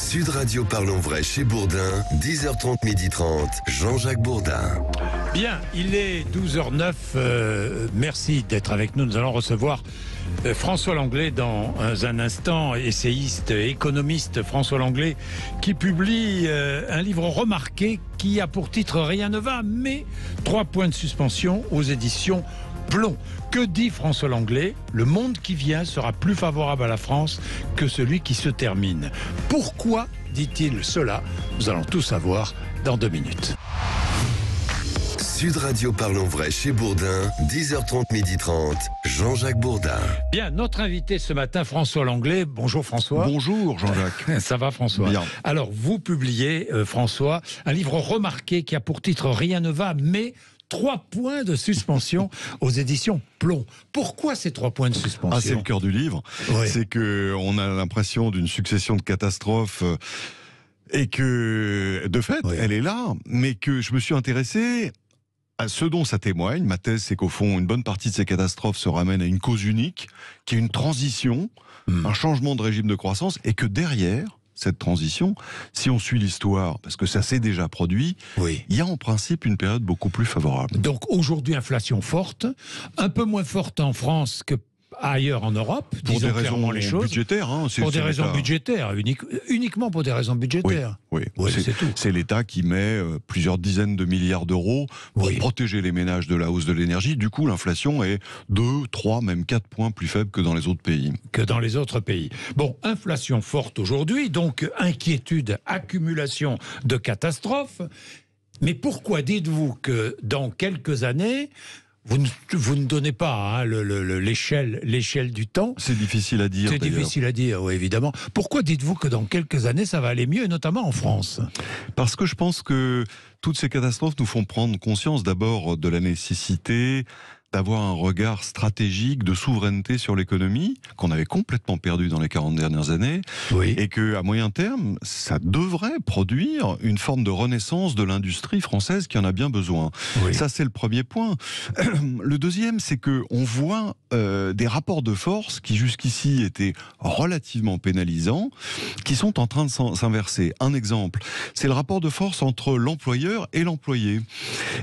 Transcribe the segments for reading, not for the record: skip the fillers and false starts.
Sud Radio Parlons Vrai chez Bourdin, 10h30, 12h30, Jean-Jacques Bourdin. Bien, il est 12h09, merci d'être avec nous. Nous allons recevoir François Langlais dans un instant, essayiste, économiste François Langlais, qui publie un livre remarqué qui a pour titre « Rien ne va », mais 3 points de suspension aux éditions Plomb. Que dit François Langlais? Le monde qui vient sera plus favorable à la France que celui qui se termine. Pourquoi dit-il cela? Nous allons tout savoir dans 2 minutes. Sud Radio Parlons Vrai chez Bourdin, 10h30, 12h30, Jean-Jacques Bourdin. Bien, notre invité ce matin, François Langlais. Bonjour François. Bonjour Jean-Jacques. Ça va François? Bien. Alors, vous publiez, François, un livre remarqué qui a pour titre « Rien ne va », mais 3 points de suspension aux éditions Plomb. Pourquoi ces 3 points de suspension? C'est le cœur du livre. Oui. C'est qu'on a l'impression d'une succession de catastrophes et que, de fait, Oui. elle est là, mais que je me suis intéressé à ce dont ça témoigne. Ma thèse, c'est qu'au fond, une bonne partie de ces catastrophes se ramène à une cause unique, qui est une transition, un changement de régime de croissance, et que derrière cette transition, si on suit l'histoire, parce que ça s'est déjà produit, Oui. il y a en principe une période beaucoup plus favorable. Donc aujourd'hui, inflation forte, un peu moins forte en France que ailleurs en Europe, Pour disons des clairement raisons les choses. budgétaires. Pour des raisons budgétaires, uniquement pour des raisons budgétaires. Oui, Oui, c'est tout. C'est l'État qui met plusieurs dizaines de milliards d'euros pour protéger les ménages de la hausse de l'énergie. Du coup, l'inflation est 2, 3, même 4 points plus faible que dans les autres pays. Bon, inflation forte aujourd'hui, donc inquiétude, accumulation de catastrophes. Mais pourquoi dites-vous que dans quelques années, vous ne donnez pas l'échelle du temps? C'est difficile à dire. C'est difficile à dire, oui, évidemment. Pourquoi dites-vous que dans quelques années, ça va aller mieux, et notamment en France? Parce que je pense que toutes ces catastrophes nous font prendre conscience d'abord de la nécessité d'avoir un regard stratégique de souveraineté sur l'économie, qu'on avait complètement perdu dans les 40 dernières années, Oui. et qu'à moyen terme, ça devrait produire une forme de renaissance de l'industrie française qui en a bien besoin. Oui. Ça, c'est le premier point. Le deuxième, c'est qu'on voit des rapports de force qui jusqu'ici étaient relativement pénalisants, qui sont en train de s'inverser. Un exemple, c'est le rapport de force entre l'employeur et l'employé.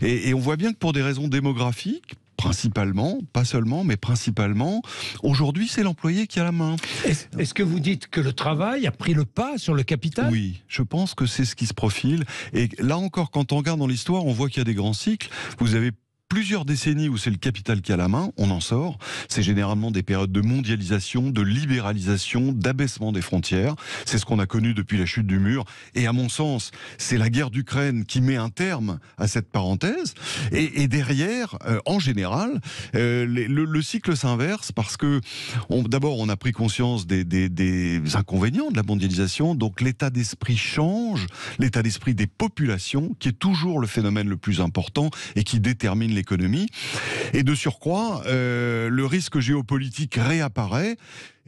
Et on voit bien que pour des raisons démographiques, principalement, pas seulement, mais principalement, aujourd'hui, c'est l'employé qui a la main. Est-ce que vous dites que le travail a pris le pas sur le capital? Oui, je pense que c'est ce qui se profile. Et là encore, quand on regarde dans l'histoire, on voit qu'il y a des grands cycles. Vous avez plusieurs décennies où c'est le capital qui a la main, on en sort. C'est généralement des périodes de mondialisation, de libéralisation, d'abaissement des frontières. C'est ce qu'on a connu depuis la chute du mur. Et à mon sens, c'est la guerre d'Ukraine qui met un terme à cette parenthèse. Et derrière, en général, le cycle s'inverse parce que d'abord, on a pris conscience des inconvénients de la mondialisation. Donc l'état d'esprit change, l'état d'esprit des populations, qui est toujours le phénomène le plus important et qui détermine l'économie. Et de surcroît, le risque géopolitique réapparaît.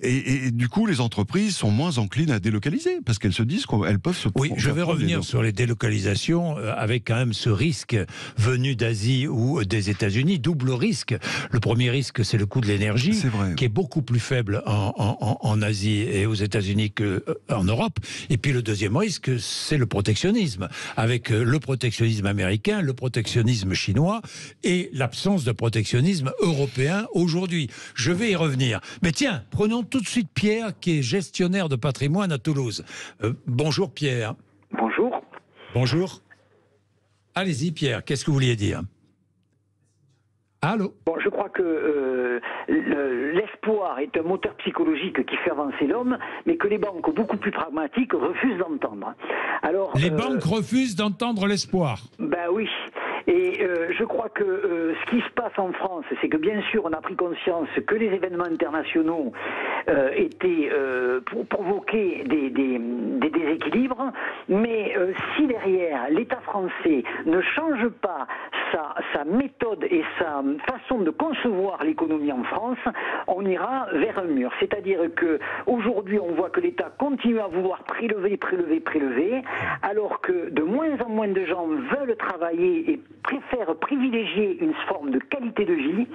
Et du coup, les entreprises sont moins enclines à délocaliser, parce qu'elles se disent qu'elles peuvent se... Oui, je vais revenir sur les délocalisations, avec quand même ce risque venu d'Asie ou des États-Unis, double risque. Le premier risque, c'est le coût de l'énergie, qui est beaucoup plus faible en Asie et aux États-Unis qu'en Europe. Et puis le deuxième risque, c'est le protectionnisme, avec le protectionnisme américain, le protectionnisme chinois et l'absence de protectionnisme européen aujourd'hui. Je vais y revenir. Mais tiens, prenons tout de suite Pierre, qui est gestionnaire de patrimoine à Toulouse. Bonjour Pierre. Bonjour. Bonjour. Allez-y Pierre, qu'est-ce que vous vouliez dire? Allô? Bon, je crois que l'espoir est un moteur psychologique qui fait avancer l'homme, mais que les banques, beaucoup plus pragmatiques, refusent d'entendre. Alors, les banques refusent d'entendre l'espoir? Ben oui. Et je crois que ce qui se passe en France, c'est que bien sûr, on a pris conscience que les événements internationaux étaient pour provoquer des déséquilibres, mais si derrière l'État français ne change pas sa méthode et sa façon de concevoir l'économie en France, on ira vers un mur. C'est-à-dire que aujourd'hui, on voit que l'État continue à vouloir prélever, alors que de moins en moins de gens veulent travailler et préfèrent privilégier une forme de qualité de vie.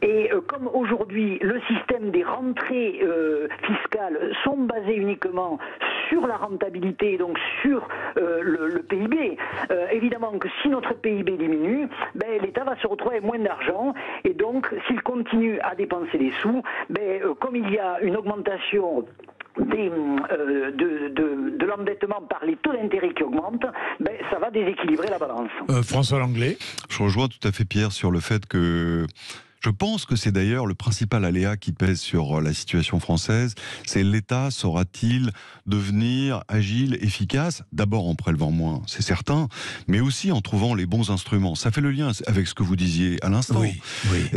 Et comme aujourd'hui, le système des rentrées fiscales sont basées uniquement sur la rentabilité, donc sur le PIB. Évidemment que si notre PIB diminue, l'État va se retrouver avec moins d'argent, et donc s'il continue à dépenser des sous, comme il y a une augmentation de l'endettement par les taux d'intérêt qui augmentent, ça va déséquilibrer la balance. François Langlais. Je rejoins tout à fait Pierre sur le fait que je pense que c'est d'ailleurs le principal aléa qui pèse sur la situation française, c'est l'État saura-t-il devenir agile, efficace, d'abord en prélevant moins, c'est certain, mais aussi en trouvant les bons instruments. Ça fait le lien avec ce que vous disiez à l'instant. Oui.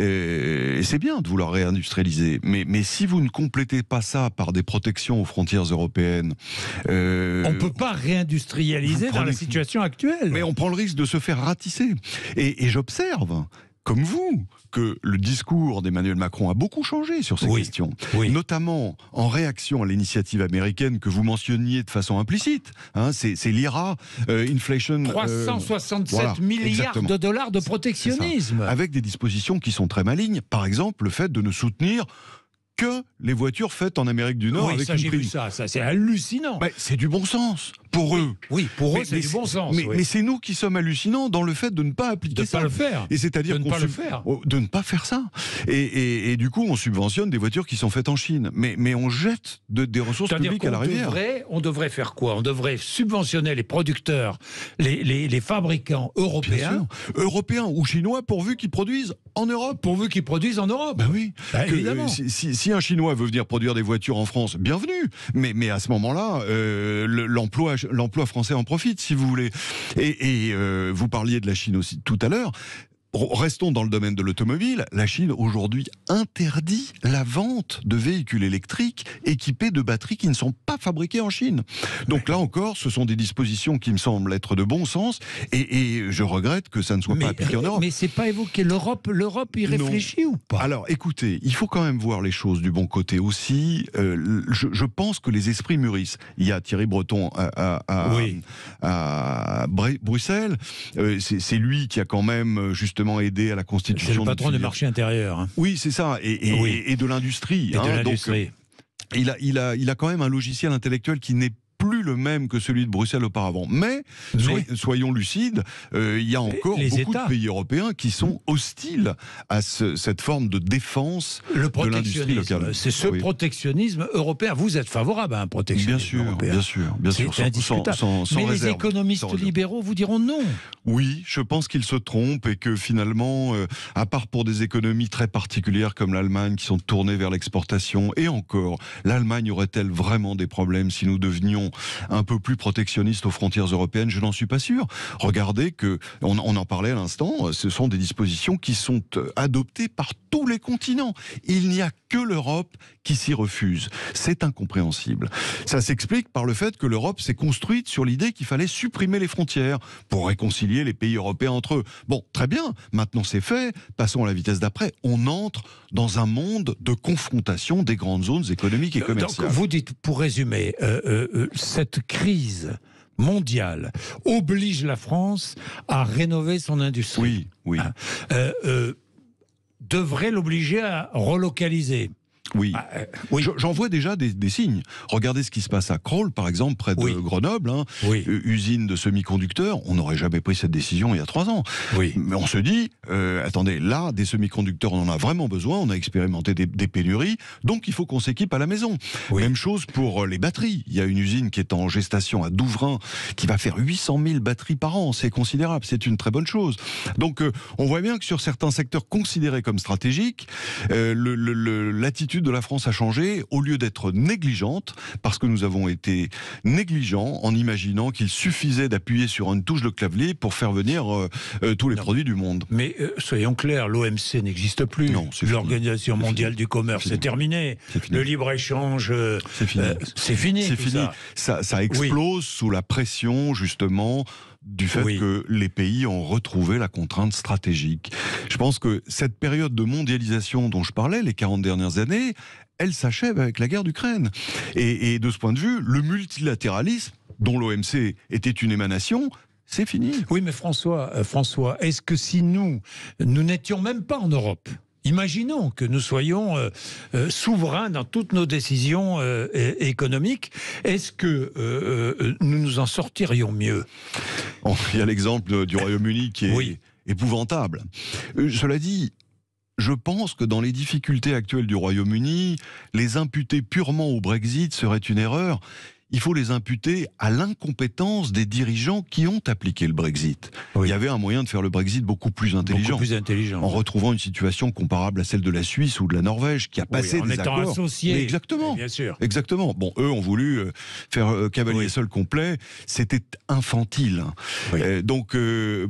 Et c'est bien de vouloir réindustrialiser, mais si vous ne complétez pas ça par des protections aux frontières européennes... on ne peut pas réindustrialiser dans la situation actuelle. Mais on prend le risque de se faire ratisser. Et j'observe, comme vous, que le discours d'Emmanuel Macron a beaucoup changé sur ces questions, notamment en réaction à l'initiative américaine que vous mentionniez de façon implicite. C'est l'IRA, Inflation... 367 milliards de dollars de protectionnisme. Avec des dispositions qui sont très malignes. Par exemple, le fait de ne soutenir que les voitures faites en Amérique du Nord avec une prime. J'ai vu ça c'est hallucinant. C'est du bon sens pour eux. Oui, pour eux c'est du bon sens. Mais c'est nous qui sommes hallucinants dans le fait de ne pas appliquer ça. De ne pas le faire. Et c'est-à-dire de ne pas faire ça. Et du coup, on subventionne des voitures qui sont faites en Chine. Mais on jette des ressources publiques à la rivière. On devrait faire quoi? On devrait subventionner les producteurs, les fabricants européens. Européens ou chinois, pourvu qu'ils produisent en Europe. Pourvu qu'ils produisent en Europe. Oui. Évidemment. Si un Chinois veut venir produire des voitures en France, bienvenue. Mais à ce moment-là, l'emploi français en profite, si vous voulez. Et vous parliez de la Chine aussi tout à l'heure. Restons dans le domaine de l'automobile. La Chine, aujourd'hui, interdit la vente de véhicules électriques équipés de batteries qui ne sont pas fabriquées en Chine. Donc là encore, ce sont des dispositions qui me semblent être de bon sens et je regrette que ça ne soit pas appliqué en Europe. Mais c'est pas évoqué. L'Europe y réfléchit ou pas? Alors, écoutez, il faut quand même voir les choses du bon côté aussi. Je pense que les esprits mûrissent. Il y a Thierry Breton à Bruxelles. C'est lui qui a quand même justement aidé à la constitution. C'est le patron du marché intérieur. Oui, c'est ça, et de l'industrie. Donc, il a quand même un logiciel intellectuel qui n'est plus le même que celui de Bruxelles auparavant. Mais soyons lucides, il y a encore beaucoup de pays européens qui sont hostiles à cette forme de défense de l'industrie locale. C'est ce protectionnisme européen. Vous êtes favorable à un protectionnisme européen? Bien sûr. C'est indiscutable. Mais les économistes libéraux vous diront non. Oui, je pense qu'ils se trompent et que finalement, à part pour des économies très particulières comme l'Allemagne qui sont tournées vers l'exportation, et encore, l'Allemagne aurait-elle vraiment des problèmes si nous devenions un peu plus protectionnistes aux frontières européennes? Je n'en suis pas sûr. Regardez que, on en parlait à l'instant, ce sont des dispositions qui sont adoptées par tous les continents. Il n'y a que l'Europe qui s'y refuse. C'est incompréhensible. Ça s'explique par le fait que l'Europe s'est construite sur l'idée qu'il fallait supprimer les frontières pour réconcilier les pays européens entre eux. Bon, très bien, maintenant c'est fait, passons à la vitesse d'après. On entre dans un monde de confrontation des grandes zones économiques et commerciales. Donc vous dites, pour résumer, cette crise mondiale oblige la France à rénover son industrie. Oui. Devrait l'obliger à relocaliser. Oui. J'en vois déjà des signes. Regardez ce qui se passe à Crolles, par exemple, près de Grenoble, usine de semi-conducteurs. On n'aurait jamais pris cette décision il y a 3 ans. Mais on se dit, attendez, là, des semi-conducteurs, on en a vraiment besoin. On a expérimenté des pénuries, donc il faut qu'on s'équipe à la maison. Même chose pour les batteries. Il y a une usine qui est en gestation à Douvrin, qui va faire 800 000 batteries par an. C'est considérable, c'est une très bonne chose. Donc on voit bien que sur certains secteurs considérés comme stratégiques, l'attitude de la France a changé. Au lieu d'être négligente, parce que nous avons été négligents en imaginant qu'il suffisait d'appuyer sur une touche de clavier pour faire venir tous les produits du monde. Mais soyons clairs, l'OMC n'existe plus. Non, l'Organisation mondiale du commerce, c'est terminé. Le libre-échange, c'est fini. C'est fini. Ça explose sous la pression, justement, du fait que les pays ont retrouvé la contrainte stratégique. Je pense que cette période de mondialisation dont je parlais, les 40 dernières années, elle s'achève avec la guerre d'Ukraine. Et de ce point de vue, le multilatéralisme, dont l'OMC était une émanation, c'est fini. Oui, mais François, est-ce que si nous n'étions même pas en Europe, imaginons que nous soyons souverains dans toutes nos décisions économiques. Est-ce que nous nous en sortirions mieux ? Il y a l'exemple du Royaume-Uni qui est épouvantable. Cela dit, je pense que dans les difficultés actuelles du Royaume-Uni, les imputer purement au Brexit serait une erreur. Il faut les imputer à l'incompétence des dirigeants qui ont appliqué le Brexit. Il y avait un moyen de faire le Brexit beaucoup plus intelligent. En retrouvant une situation comparable à celle de la Suisse ou de la Norvège, qui a passé des accords. En étant associés. Exactement. Bien sûr. Exactement. Bon, eux ont voulu faire cavalier seul complet. C'était infantile. Donc,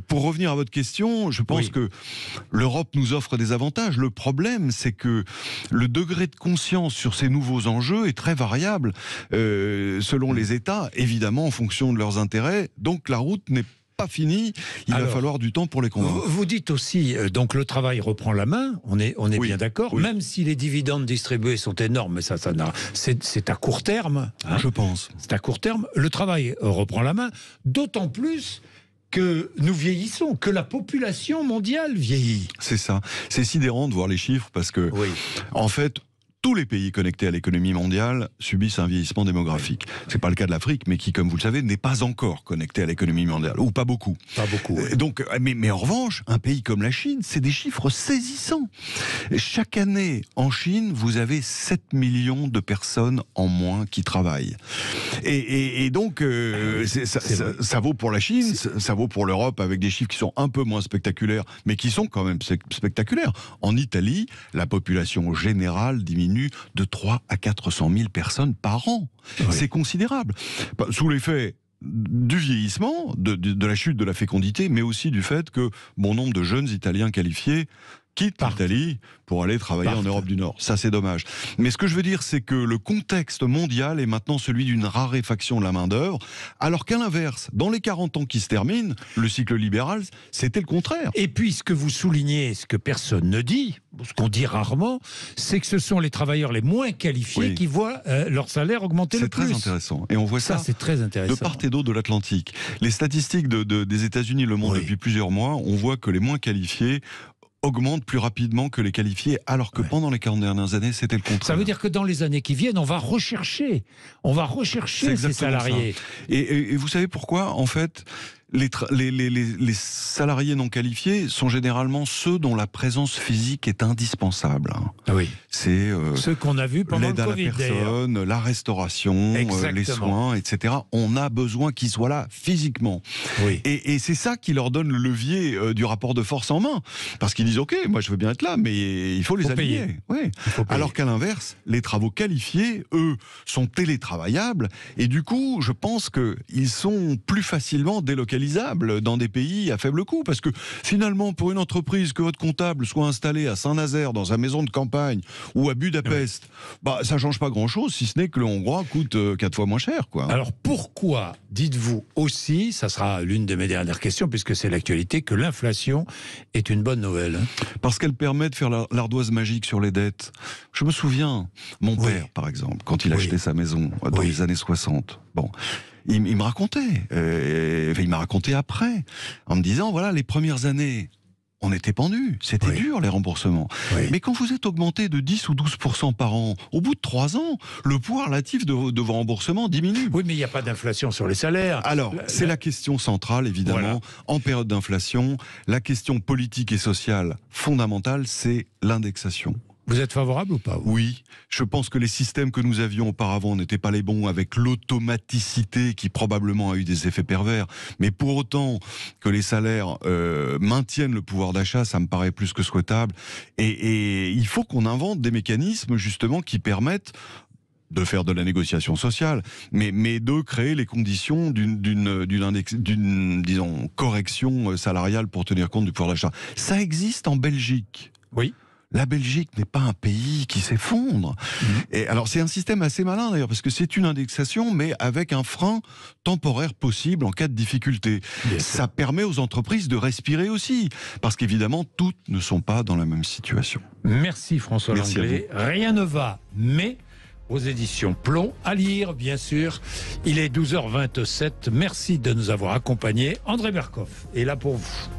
pour revenir à votre question, je pense que l'Europe nous offre des avantages. Le problème, c'est que le degré de conscience sur ces nouveaux enjeux est très variable. Selon les États, évidemment, en fonction de leurs intérêts. Donc la route n'est pas finie. Il va falloir du temps pour les convaincre. Vous dites aussi, donc le travail reprend la main, on est bien d'accord, même si les dividendes distribués sont énormes, mais c'est à court terme. Hein, je pense. C'est à court terme. Le travail reprend la main, d'autant plus que nous vieillissons, que la population mondiale vieillit. C'est ça. C'est sidérant de voir les chiffres parce que, en fait, tous les pays connectés à l'économie mondiale subissent un vieillissement démographique. C'est pas le cas de l'Afrique, mais qui, comme vous le savez, n'est pas encore connecté à l'économie mondiale, ou pas beaucoup. Pas beaucoup. Donc, mais en revanche, un pays comme la Chine, c'est des chiffres saisissants. Chaque année, en Chine, vous avez 7 millions de personnes en moins qui travaillent. Et donc, ça vaut pour la Chine, ça vaut pour l'Europe, avec des chiffres qui sont un peu moins spectaculaires, mais qui sont quand même spectaculaires. En Italie, la population générale diminue de 3 à 400 000 personnes par an. C'est considérable. Sous l'effet du vieillissement, de la chute de la fécondité, mais aussi du fait que bon nombre de jeunes Italiens qualifiés quittent l'Italie pour aller travailler en Europe du Nord. Ça, c'est dommage. Mais ce que je veux dire, c'est que le contexte mondial est maintenant celui d'une raréfaction de la main-d'œuvre, alors qu'à l'inverse, dans les 40 ans qui se terminent, le cycle libéral, c'était le contraire. Et puis, ce que vous soulignez, ce que personne ne dit, ce qu'on dit rarement, c'est que ce sont les travailleurs les moins qualifiés qui voient leur salaire augmenter le plus. C'est très intéressant. Et on voit ça c'est très intéressant. De part et d'autre de l'Atlantique. Les statistiques des États-Unis le montrent depuis plusieurs mois. On voit que les moins qualifiés augmente plus rapidement que les qualifiés, alors que pendant les 40 dernières années, c'était le contraire. Ça veut dire que dans les années qui viennent, on va rechercher ces salariés. Et vous savez pourquoi ? En fait, les salariés non qualifiés sont généralement ceux dont la présence physique est indispensable. C'est ceux qu'on a vus pendant le Covid, l'aide à la personne, la restauration, les soins, etc. On a besoin qu'ils soient là physiquement. Et c'est ça qui leur donne le levier du rapport de force en main. Parce qu'ils disent, OK, moi je veux bien être là, mais il faut les aligner. Alors qu'à l'inverse, les travaux qualifiés, eux, sont télétravaillables. Et du coup, je pense qu'ils sont plus facilement délocalisables dans des pays à faible coût, parce que finalement, pour une entreprise, que votre comptable soit installé à Saint-Nazaire, dans sa maison de campagne, ou à Budapest, ça change pas grand-chose, si ce n'est que le hongrois coûte 4 fois moins cher, quoi. Alors pourquoi, dites-vous aussi, ça sera l'une de mes dernières questions, puisque c'est l'actualité, que l'inflation est une bonne nouvelle? Parce qu'elle permet de faire l'ardoise magique sur les dettes. Je me souviens, mon père, par exemple, quand il achetait sa maison dans les années 60, il me racontait, il m'a raconté après, en me disant, voilà, les premières années, on était pendus, c'était dur les remboursements. Mais quand vous êtes augmenté de 10 ou 12% par an, au bout de 3 ans, le poids relatif de vos remboursements diminue. Oui, mais il n'y a pas d'inflation sur les salaires. Alors, c'est la question centrale, évidemment, en période d'inflation. La question politique et sociale fondamentale, c'est l'indexation. Vous êtes favorable ou pas? Oui, je pense que les systèmes que nous avions auparavant n'étaient pas les bons, avec l'automaticité qui probablement a eu des effets pervers. Mais pour autant que les salaires maintiennent le pouvoir d'achat, ça me paraît plus que souhaitable. Et il faut qu'on invente des mécanismes justement qui permettent de faire de la négociation sociale, mais de créer les conditions d'une disons, correction salariale pour tenir compte du pouvoir d'achat. Ça existe en Belgique. Oui. La Belgique n'est pas un pays qui s'effondre. Et alors c'est un système assez malin d'ailleurs, parce que c'est une indexation, mais avec un frein temporaire possible en cas de difficulté. Ça permet aux entreprises de respirer aussi, parce qu'évidemment toutes ne sont pas dans la même situation. Merci François Langlais. Rien ne va, mais aux éditions Plomb, à lire bien sûr. Il est 12h27. Merci de nous avoir accompagnés. André Berkoff est là pour vous.